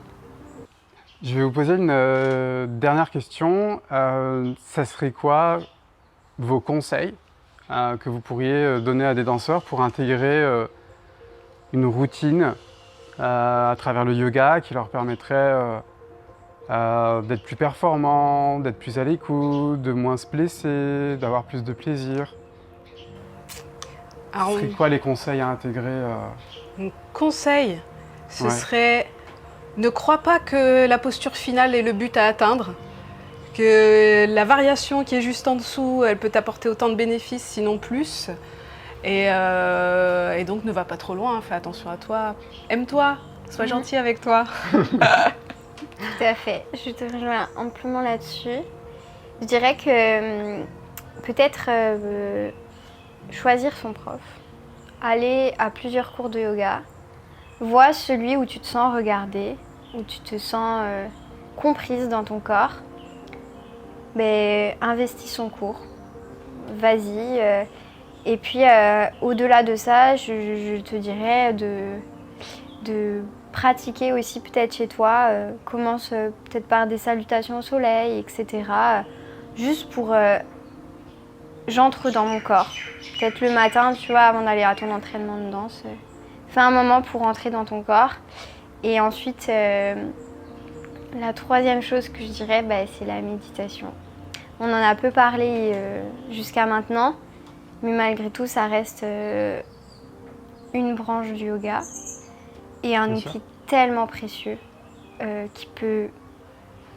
Je vais vous poser une dernière question. Ça serait quoi vos conseils que vous pourriez donner à des danseurs pour intégrer une routine à travers le yoga qui leur permettrait d'être plus performants, d'être plus à l'écoute, de moins se blesser, d'avoir plus de plaisir? Ce serait quoi les conseils à intégrer Mon conseil, ce serait Ne crois pas que la posture finale est le but à atteindre, que la variation qui est juste en dessous, elle peut t'apporter autant de bénéfices, sinon plus. Et donc ne va pas trop loin, fais attention à toi. Aime-toi, sois gentil avec toi. Tout à fait, je te rejoins amplement là-dessus. Je dirais que peut-être choisir son prof, aller à plusieurs cours de yoga, vois celui où tu te sens regardée, où tu te sens comprise dans ton corps, mais investis son cours, vas-y. Et puis au-delà de ça, je te dirais de pratiquer aussi peut-être chez toi, commence peut-être par des salutations au soleil, etc. Juste pour j'entre dans mon corps. Peut-être le matin, tu vois, avant d'aller à ton entraînement de danse, fais un moment pour rentrer dans ton corps. Et ensuite, la troisième chose que je dirais, c'est la méditation. On en a peu parlé jusqu'à maintenant, mais malgré tout, ça reste une branche du yoga et un outil tellement précieux qui peut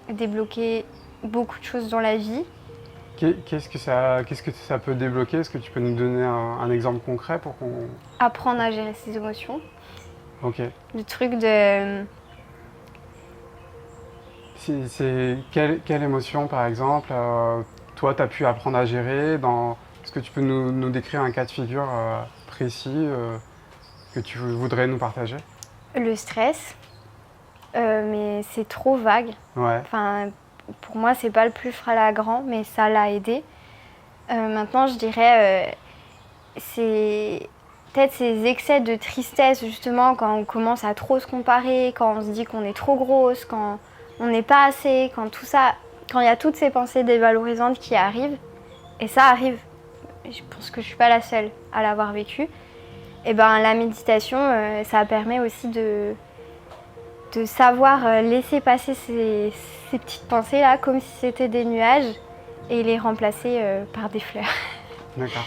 débloquer beaucoup de choses dans la vie. Qu'est-ce que ça peut débloquer? Est-ce que tu peux nous donner un exemple concret pour qu'on... Apprendre à gérer ses émotions. Ok. Le truc de... Quelle émotion, par exemple, toi, tu as pu apprendre à gérer Est-ce que tu peux nous décrire un cas de figure précis que tu voudrais nous partager? Le stress, mais c'est trop vague. Ouais. Enfin, pour moi, c'est pas le plus flagrant, mais ça l'a aidé. Maintenant, je dirais, c'est peut-être ces excès de tristesse, justement, quand on commence à trop se comparer, quand on se dit qu'on est trop grosse, quand on n'est pas assez, quand tout ça, quand il y a toutes ces pensées dévalorisantes qui arrivent, et ça arrive, je pense que je suis pas la seule à l'avoir vécu, et la méditation, ça permet aussi de savoir laisser passer ces petites pensées-là comme si c'était des nuages et les remplacer par des fleurs. D'accord.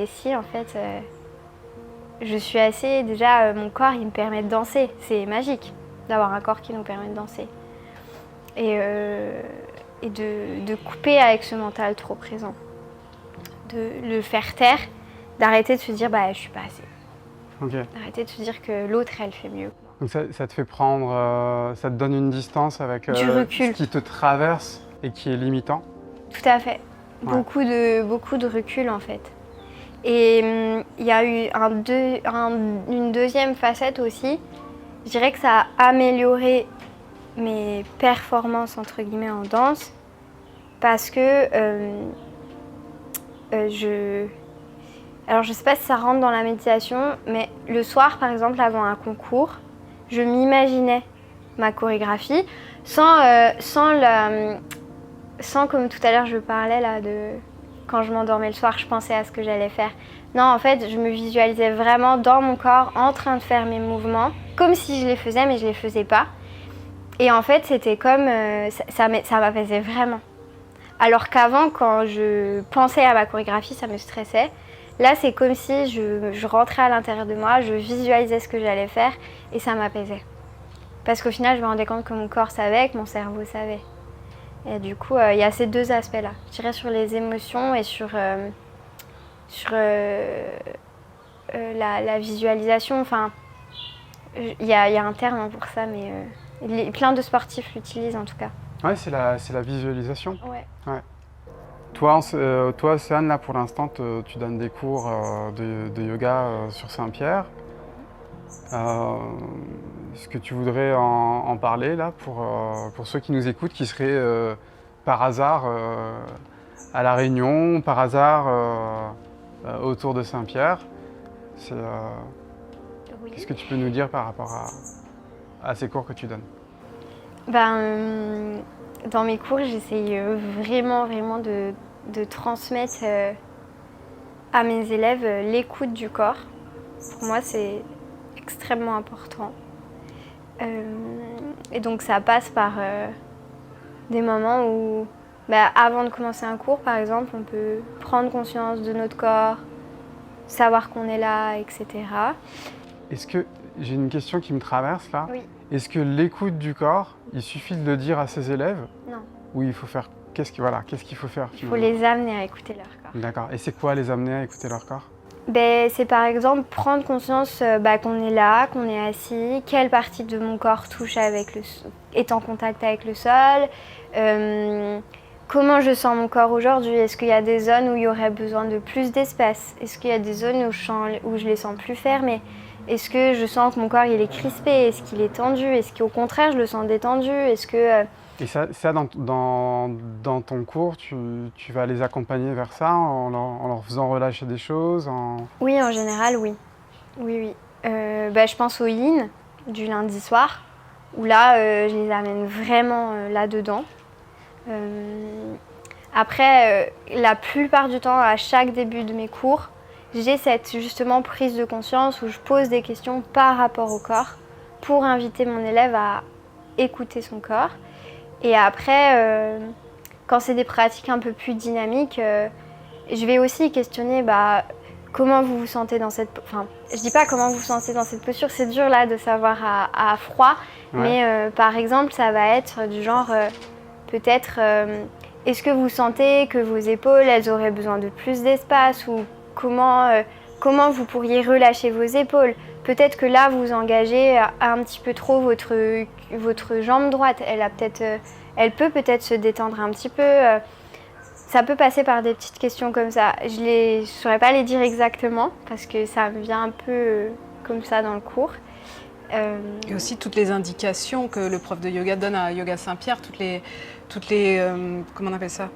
Si, en fait, je suis assez... Déjà, mon corps, il me permet de danser. C'est magique d'avoir un corps qui nous permet de danser. Et de couper avec ce mental trop présent. De le faire taire, d'arrêter de se dire « je suis pas assez ». Okay. D'arrêter de se dire que l'autre, elle fait mieux. Donc ça te fait prendre, ça te donne une distance avec du recul. Ce qui te traverse et qui est limitant. Tout à fait. Ouais. Beaucoup de recul en fait. Et il y a eu une deuxième facette aussi. Je dirais que ça a amélioré mes performances entre guillemets en danse parce que alors je sais pas si ça rentre dans la méditation, mais le soir par exemple avant un concours, je m'imaginais ma chorégraphie sans comme tout à l'heure je parlais là de quand je m'endormais le soir, je pensais à ce que j'allais faire. Non, en fait, je me visualisais vraiment dans mon corps en train de faire mes mouvements, comme si je les faisais, mais je les faisais pas. Et en fait, c'était comme ça m'apaisait vraiment. Alors qu'avant, quand je pensais à ma chorégraphie, ça me stressait. Là, c'est comme si je rentrais à l'intérieur de moi, je visualisais ce que j'allais faire et ça m'apaisait. Parce qu'au final, je me rendais compte que mon corps savait, que mon cerveau savait. Et du coup, il y a ces deux aspects-là. Je dirais sur les émotions et sur la visualisation. Enfin, il y a un terme pour ça, mais plein de sportifs l'utilisent en tout cas. Ouais, c'est la visualisation. Ouais. Toi, Océane, là pour l'instant, tu donnes des cours de yoga sur Saint-Pierre. Est-ce que tu voudrais en parler là pour ceux qui nous écoutent, qui seraient par hasard à La Réunion, par hasard autour de Saint-Pierre? Oui. Qu'est-ce que tu peux nous dire par rapport à ces cours que tu donnes? Dans mes cours, j'essaye vraiment de transmettre à mes élèves l'écoute du corps. Pour moi, c'est extrêmement important. Et donc ça passe par des moments où, avant de commencer un cours, par exemple, on peut prendre conscience de notre corps, savoir qu'on est là, etc. Est-ce que, j'ai une question qui me traverse là. Oui. Est-ce que l'écoute du corps, il suffit de le dire à ses élèves? Non. Ou il faut faire... Qu'est-ce qu'il faut faire? Il faut les amener à écouter leur corps. D'accord. Et c'est quoi les amener à écouter leur corps? C'est par exemple prendre conscience qu'on est là, qu'on est assis, quelle partie de mon corps est en contact avec le sol, comment je sens mon corps aujourd'hui, est-ce qu'il y a des zones où il y aurait besoin de plus d'espace, est-ce qu'il y a des zones où je les sens plus fermées, est-ce que je sens que mon corps il est crispé, est-ce qu'il est tendu, est-ce qu'au contraire je le sens détendu, est-ce que... Et ça dans ton cours, tu vas les accompagner vers ça en leur faisant relâcher des choses Oui, en général, oui. Oui. Je pense au yin du lundi soir, où là, je les amène vraiment là-dedans. Après, la plupart du temps, à chaque début de mes cours, j'ai cette justement prise de conscience où je pose des questions par rapport au corps pour inviter mon élève à écouter son corps. Et après, quand c'est des pratiques un peu plus dynamiques, je vais aussi questionner comment vous vous sentez dans cette... Enfin, je dis pas comment vous vous sentez dans cette posture, c'est dur là de savoir à froid, mais par exemple, ça va être du genre, peut-être, est-ce que vous sentez que vos épaules, elles auraient besoin de plus d'espace ou comment vous pourriez relâcher vos épaules? Peut-être que là, vous engagez un petit peu trop votre jambe droite. Elle peut peut-être se détendre un petit peu. Ça peut passer par des petites questions comme ça. Je ne saurais pas les dire exactement parce que ça me vient un peu comme ça dans le cours. Et aussi toutes les indications que le prof de yoga donne à Yoga Saint-Pierre, toutes les comment on appelle ça?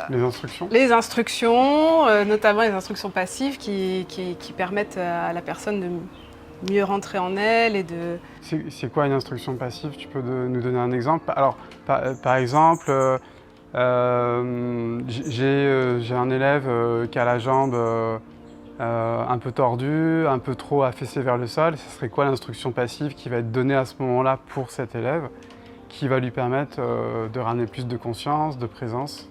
Les instructions? Les instructions, notamment les instructions passives qui permettent à la personne de mieux rentrer en elle et de... C'est quoi une instruction passive? Tu peux nous donner un exemple? Alors, par exemple, j'ai un élève qui a la jambe un peu tordue, un peu trop affaissée vers le sol. Ce serait quoi l'instruction passive qui va être donnée à ce moment-là pour cet élève, qui va lui permettre de ramener plus de conscience, de présence?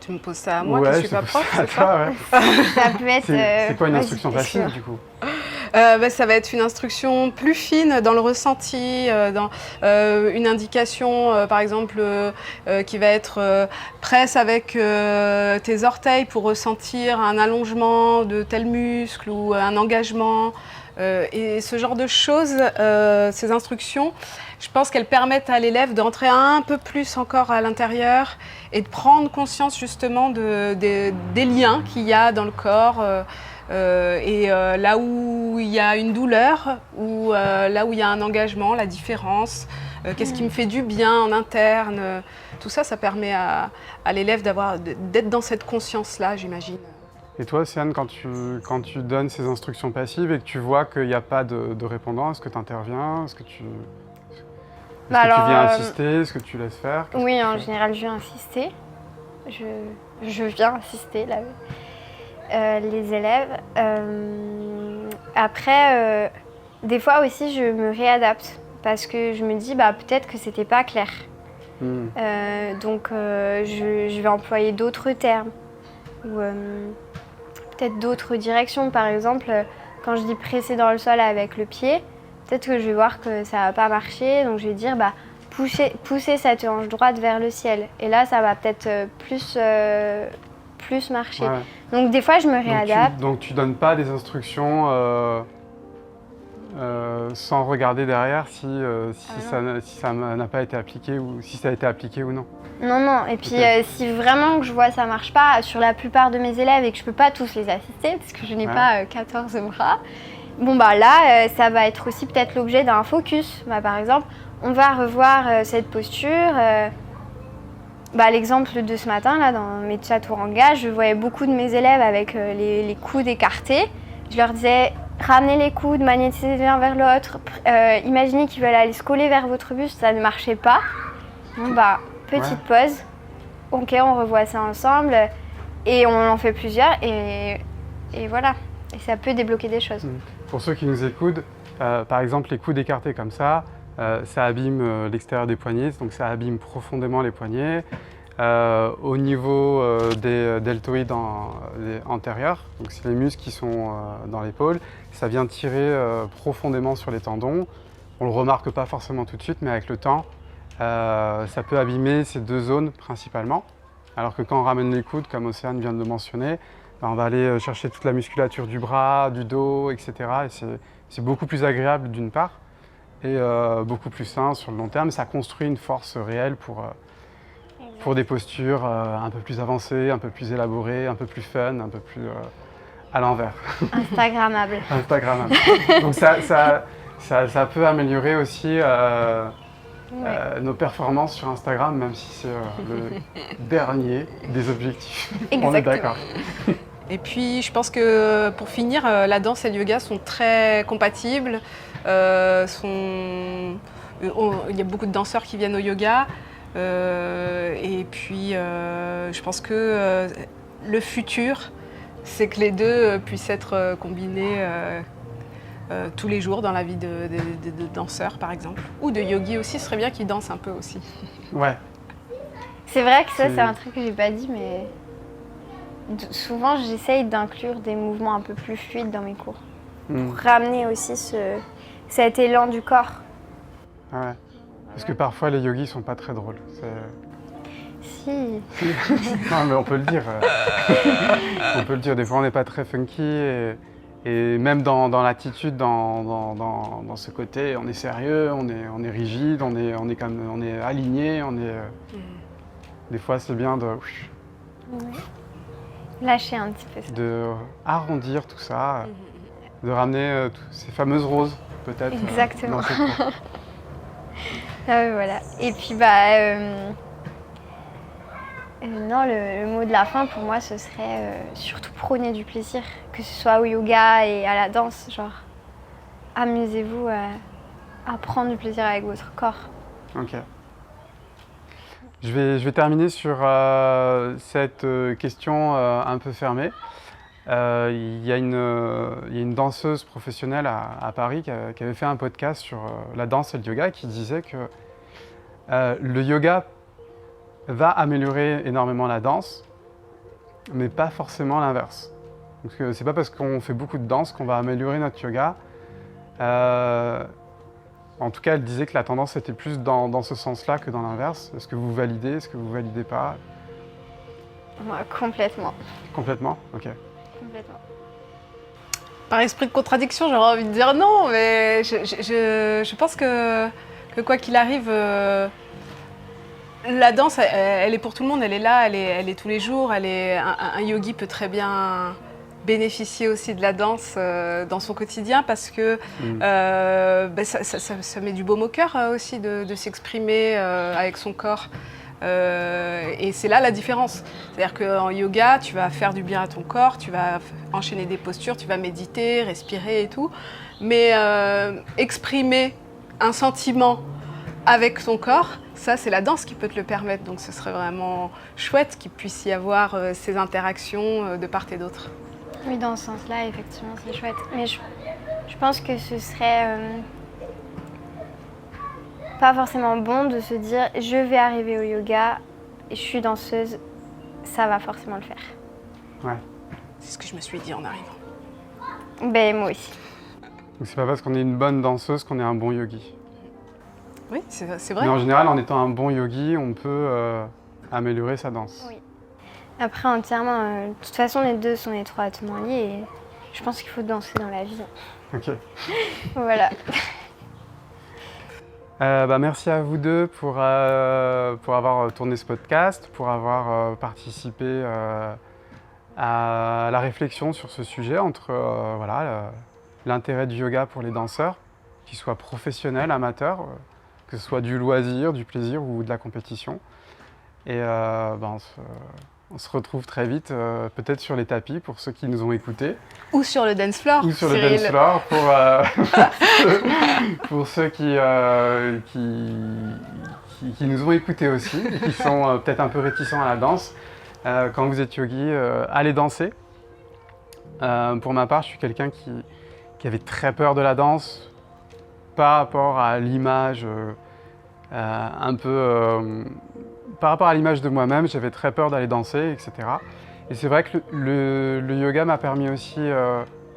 Tu me poses ça à moi, ouais, qui ne suis pas prof, c'est ça? Ça peut être... C'est quoi une instruction passive du coup? Ça va être une instruction plus fine dans le ressenti, dans une indication par exemple qui va être presse avec tes orteils pour ressentir un allongement de tel muscle ou un engagement. Et ce genre de choses, ces instructions, je pense qu'elles permettent à l'élève d'entrer un peu plus encore à l'intérieur et de prendre conscience justement des liens qu'il y a dans le corps. Là où il y a une douleur ou là où il y a un engagement, la différence, qu'est-ce qui me fait du bien en interne, tout ça, ça permet à l'élève d'être dans cette conscience-là, j'imagine. Et toi, Sian, quand tu donnes ces instructions passives et que tu vois qu'il n'y a pas de répondant, est-ce que tu interviens? Est-ce que tu viens assister? Est-ce que tu laisses faire? Oui, en général, je viens assister. Je viens assister là. Les élèves. Après, des fois aussi, je me réadapte parce que je me dis peut-être que c'était pas clair. Donc, je vais employer d'autres termes ou peut-être d'autres directions. Par exemple, quand je dis presser dans le sol avec le pied, peut-être que je vais voir que ça va pas marcher. Donc, je vais dire pousser cette hanche droite vers le ciel. Et là, ça va peut-être plus marcher. Ouais. Donc des fois, je me réadapte. Donc tu donnes pas des instructions sans regarder derrière si ça n'a pas été appliqué ou si ça a été appliqué ou non. Non. Et puis si vraiment que je vois que ça marche pas sur la plupart de mes élèves et que je peux pas tous les assister parce que je n'ai pas 14 bras, là, ça va être aussi peut-être l'objet d'un focus. Par exemple, on va revoir cette posture. L'exemple de ce matin, là, dans mes chaturanga, je voyais beaucoup de mes élèves avec les coudes écartés. Je leur disais, ramenez les coudes, magnétisez l'un vers l'autre. Imaginez qu'ils veulent aller se coller vers votre buste, ça ne marchait pas. Petite pause. Ok, on revoit ça ensemble. Et on en fait plusieurs. Et voilà. Et ça peut débloquer des choses. Pour ceux qui nous écoutent, par exemple, les coudes écartés comme ça abîme l'extérieur des poignets, donc ça abîme profondément les poignets. Au niveau des deltoïdes antérieurs, donc c'est les muscles qui sont dans l'épaule, ça vient tirer profondément sur les tendons. On ne le remarque pas forcément tout de suite, mais avec le temps, ça peut abîmer ces deux zones principalement. Alors que quand on ramène les coudes, comme Océane vient de le mentionner, ben on va aller chercher toute la musculature du bras, du dos, etc. Et c'est beaucoup plus agréable d'une part et beaucoup plus sain sur le long terme. Ça construit une force réelle pour des postures un peu plus avancées, un peu plus élaborées, un peu plus fun, un peu plus à l'envers. Instagrammable. Instagrammable. Donc ça peut améliorer aussi nos performances sur Instagram, même si c'est le dernier des objectifs. Exactement. On est d'accord. Et puis, je pense que pour finir, la danse et le yoga sont très compatibles. Il y a beaucoup de danseurs qui viennent au yoga. Et puis, je pense que le futur, c'est que les deux puissent être combinés tous les jours dans la vie de danseurs, par exemple. Ou de yogis aussi, ce serait bien qu'ils dansent un peu aussi. Ouais. C'est vrai que ça, c'est un truc que j'ai pas dit, mais souvent, j'essaye d'inclure des mouvements un peu plus fluides dans mes cours. Pour ramener aussi cet élan du corps. Ouais. Parce que parfois, les yogis sont pas très drôles. Si. Non, mais on peut le dire. On peut le dire. Des fois, on n'est pas très funky. Et même dans l'attitude, dans ce côté, on est sérieux, on est rigide, on est aligné. Des fois, c'est bien Ouais. Lâcher un petit peu ça. de arrondir tout ça, de ramener ces fameuses roses, peut-être. Exactement. Dans ce cours. Voilà. Et puis, non, le mot de la fin pour moi, ce serait surtout prôner du plaisir, que ce soit au yoga et à la danse. Genre, amusez-vous à prendre du plaisir avec votre corps. Ok. Je vais terminer sur cette question un peu fermée. Il y a une danseuse professionnelle à Paris qui avait fait un podcast sur la danse et le yoga qui disait que le yoga va améliorer énormément la danse, mais pas forcément l'inverse. Donc c'est pas parce qu'on fait beaucoup de danse qu'on va améliorer notre yoga. En tout cas, elle disait que la tendance était plus dans ce sens-là que dans l'inverse. Est-ce que vous validez? Est-ce que vous validez pas? Moi, complètement. Complètement? Ok. Complètement. Par esprit de contradiction, j'aurais envie de dire non, mais je pense que quoi qu'il arrive, la danse, elle est pour tout le monde, elle est là, elle est tous les jours. Un yogi peut très bien bénéficier aussi de la danse dans son quotidien parce que ça met du baume au cœur aussi de s'exprimer avec son corps. Et c'est là la différence. C'est-à-dire qu'en yoga, tu vas faire du bien à ton corps, tu vas enchaîner des postures, tu vas méditer, respirer et tout. Mais exprimer un sentiment avec ton corps, ça c'est la danse qui peut te le permettre. Donc ce serait vraiment chouette qu'il puisse y avoir ces interactions de part et d'autre. Oui, dans ce sens-là, effectivement, c'est chouette. Mais je pense que ce serait pas forcément bon de se dire je vais arriver au yoga, je suis danseuse, ça va forcément le faire. Ouais. C'est ce que je me suis dit en arrivant. Ben moi aussi. Donc c'est pas parce qu'on est une bonne danseuse qu'on est un bon yogi. Oui, c'est vrai. Mais en général, en étant un bon yogi, on peut améliorer sa danse. Oui. Après, entièrement, de toute façon, les deux sont étroitement liés et je pense qu'il faut danser dans la vie. Ok. Voilà. Merci à vous deux pour avoir tourné ce podcast, pour avoir participé à la réflexion sur ce sujet entre l'intérêt du yoga pour les danseurs, qu'ils soient professionnels, amateurs, que ce soit du loisir, du plaisir ou de la compétition. Et on se retrouve très vite, peut-être sur les tapis pour ceux qui nous ont écoutés. Ou sur le dance floor. Ou sur Cyril. le dance floor pour ceux qui nous ont écoutés aussi et qui sont peut-être un peu réticents à la danse. Quand vous êtes yogi, allez danser. Pour ma part, je suis quelqu'un qui avait très peur de la danse par rapport à l'image un peu... par rapport à l'image de moi-même, j'avais très peur d'aller danser, etc. Et c'est vrai que le yoga m'a permis aussi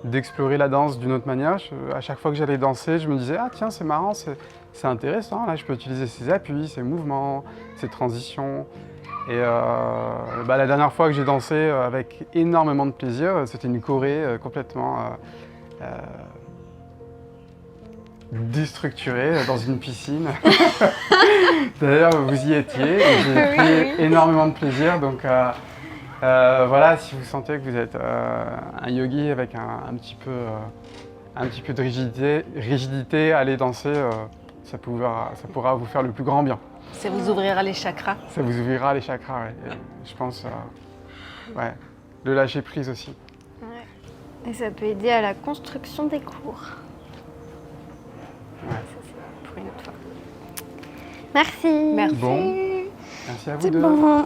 d'explorer la danse d'une autre manière. À chaque fois que j'allais danser, je me disais « Ah tiens, c'est marrant, c'est intéressant, là je peux utiliser ces appuis, ces mouvements, ces transitions ». Et la dernière fois que j'ai dansé avec énormément de plaisir, c'était une choré complètement déstructurée dans une piscine. D'ailleurs, vous y étiez et j'ai pris énormément de plaisir. Donc voilà, si vous sentez que vous êtes un yogi avec un petit peu de rigidité, allez danser, ça pourra vous faire le plus grand bien. Ça vous ouvrira les chakras. Ça vous ouvrira les chakras, ouais. Et je pense, le lâcher prise aussi. Ouais. Et ça peut aider à la construction des cours. Ouais. Ça, c'est pour une autre fois. Merci. Merci. Bon, merci à vous C'est deux. bon.